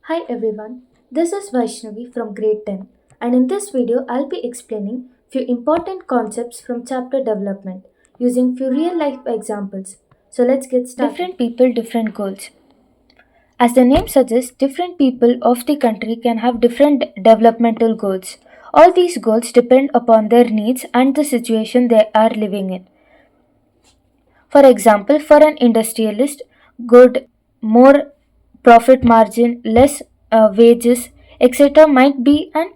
Hi everyone, this is Vaishnavi from grade 10 and in this video I'll be explaining few important concepts from chapter development using few real life examples. So let's get started. Different people, different goals. As the name suggests, different people of the country can have different developmental goals. All these goals depend upon their needs and the situation they are living in. For example, for an industrialist, good, more profit margin, less wages, etc., might be an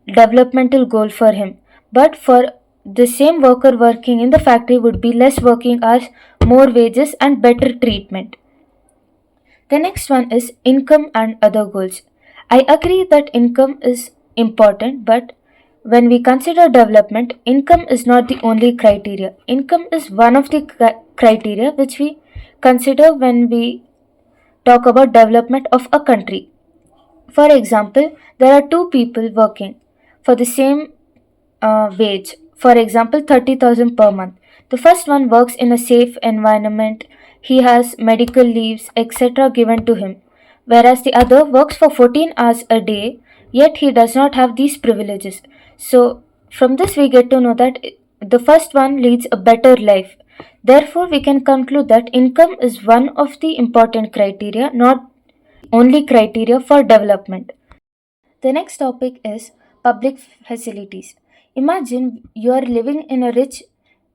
developmental goal for him. But for the same worker working in the factory would be less working hours, more wages, and better treatment. The next one is income and other goals. I agree that income is important, but when we consider development, income is not the only criteria. Income is one of the criteria which we consider when we talk about development of a country. For example, there are two people working for the same wage. For example, 30,000 per month. The first one works in a safe environment. He has medical leaves, etc. given to him. Whereas the other works for 14 hours a day, yet he does not have these privileges. So, from this, we get to know that the first one leads a better life. Therefore, we can conclude that income is one of the important criteria, not only criteria for development. The next topic is public facilities. Imagine you are living in a rich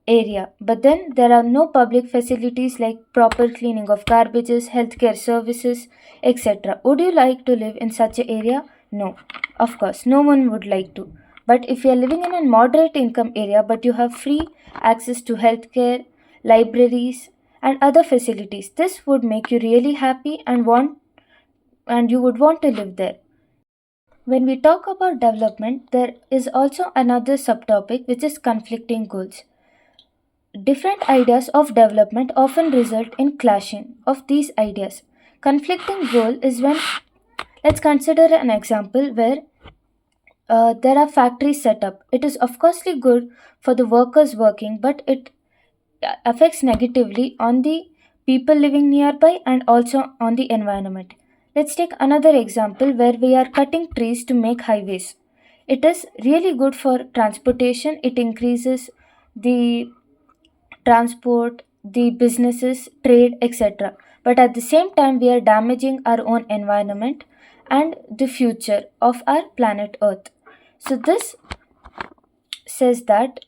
area, but then there are no public facilities like proper cleaning of garbages, healthcare services, etc. Would you like to live in such an area? No, of course, no one would like to. But if you are living in a moderate income area but you have free access to healthcare, libraries, and other facilities, this would make you really happy and you would want to live there. When we talk about development, there is also another subtopic which is conflicting goals. Different ideas of development often result in clashing of these ideas. Conflicting goal is when, let's consider an example where there are factories set up. It is of course good for the workers working, but it affects negatively on the people living nearby and also on the environment. Let's take another example where we are cutting trees to make highways. It is really good for transportation, it increases the transport, the businesses, trade, etc. But at the same time, we are damaging our own environment and the future of our planet Earth. So, this says that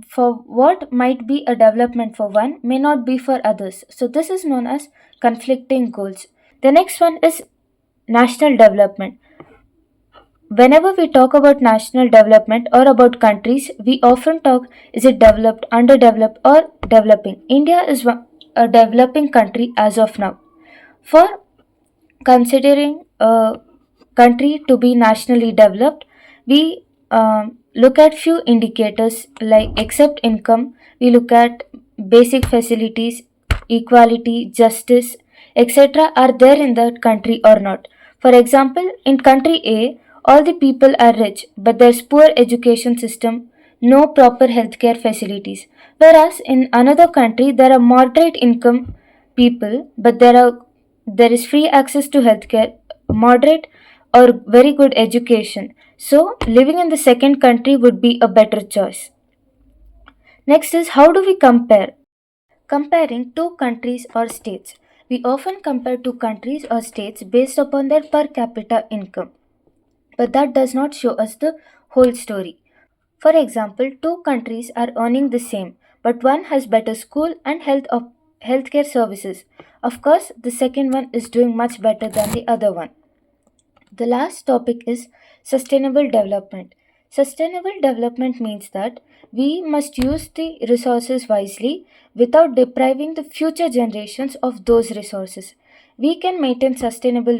for what might be a development for one may not be for others. So, this is known as conflicting goals. The next one is national development. Whenever we talk about national development or about countries, we often talk is it developed, underdeveloped, or developing. India is a developing country as of now. For considering a country to be nationally developed, we look at few indicators like except income, we look at basic facilities, equality, justice, etc. are there in that country or not. For example, in country A, all the people are rich, but there's poor education system, no proper healthcare facilities. Whereas in another country, there are moderate income people, but there is free access to healthcare, moderate or very good education. So, living in the second country would be a better choice. Next is how do we compare? Comparing two countries or states. We often compare two countries or states based upon their per capita income, but that does not show us the whole story. For example, two countries are earning the same, but one has better school and healthcare services. Of course, the second one is doing much better than the other one. The last topic is sustainable development. Sustainable development means that we must use the resources wisely without depriving the future generations of those resources. We can maintain sustainable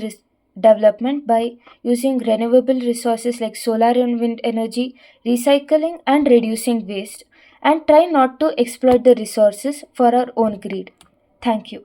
development by using renewable resources like solar and wind energy, recycling and reducing waste, and try not to exploit the resources for our own greed. Thank you.